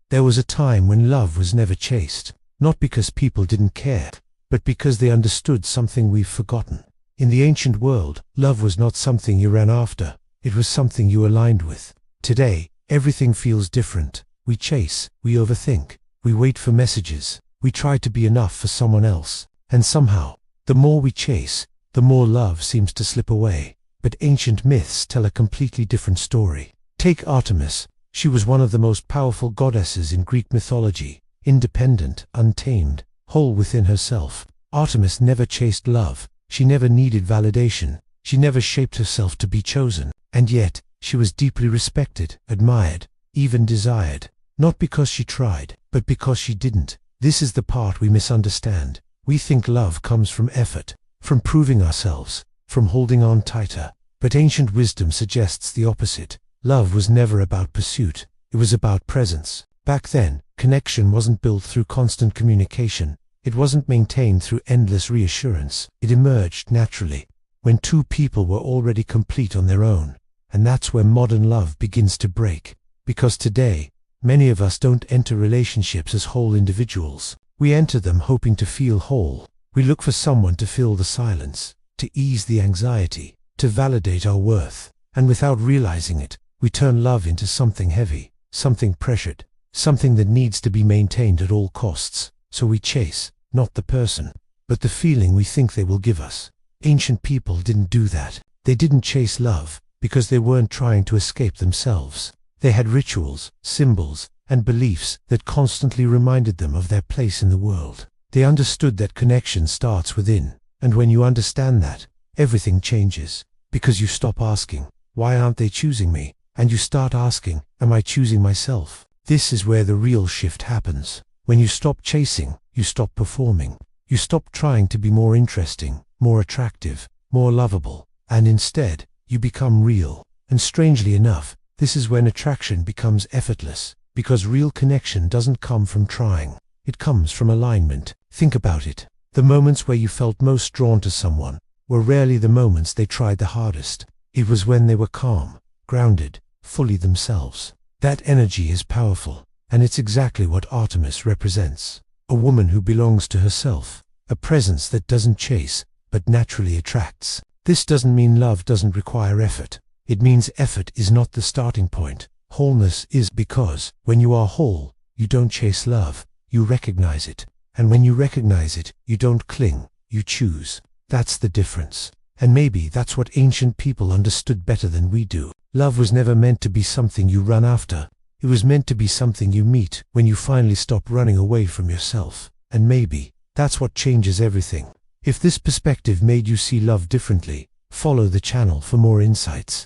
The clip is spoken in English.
There was a time when love was never chased, not because people didn't care, but because they understood something we've forgotten. In the ancient world, love was not something you ran after, it was something you aligned with. Today, everything feels different. We chase, we overthink, we wait for messages, we try to be enough for someone else. And somehow, the more we chase, the more love seems to slip away. But ancient myths tell a completely different story. Take Artemis. She was one of the most powerful goddesses in Greek mythology, independent, untamed, whole within herself. Artemis never chased love, she never needed validation, she never shaped herself to be chosen. And yet, she was deeply respected, admired, even desired. Not because she tried, but because she didn't. This is the part we misunderstand. We think love comes from effort, from proving ourselves, from holding on tighter. But ancient wisdom suggests the opposite. Love was never about pursuit, it was about presence. Back then, connection wasn't built through constant communication. It wasn't maintained through endless reassurance. It emerged naturally, when two people were already complete on their own. And that's where modern love begins to break. Because today, many of us don't enter relationships as whole individuals. We enter them hoping to feel whole. We look for someone to fill the silence, to ease the anxiety, to validate our worth. And without realizing it, we turn love into something heavy, something pressured, something that needs to be maintained at all costs. So we chase, not the person, but the feeling we think they will give us. Ancient people didn't do that. They didn't chase love, because they weren't trying to escape themselves. They had rituals, symbols, and beliefs that constantly reminded them of their place in the world. They understood that connection starts within, and when you understand that, everything changes. Because you stop asking, why aren't they choosing me? And you start asking, am I choosing myself? This is where the real shift happens. When you stop chasing, you stop performing. You stop trying to be more interesting, more attractive, more lovable, and instead, you become real. And strangely enough, this is when attraction becomes effortless, because real connection doesn't come from trying. It comes from alignment. Think about it. The moments where you felt most drawn to someone were rarely the moments they tried the hardest. It was when they were calm, grounded, fully themselves. That energy is powerful, and it's exactly what Artemis represents. A woman who belongs to herself, a presence that doesn't chase, but naturally attracts. This doesn't mean love doesn't require effort. It means effort is not the starting point. Wholeness is, because when you are whole, you don't chase love, you recognize it. And when you recognize it, you don't cling, you choose. That's the difference. And maybe that's what ancient people understood better than we do. Love was never meant to be something you run after. It was meant to be something you meet when you finally stop running away from yourself. And maybe that's what changes everything. If this perspective made you see love differently, follow the channel for more insights.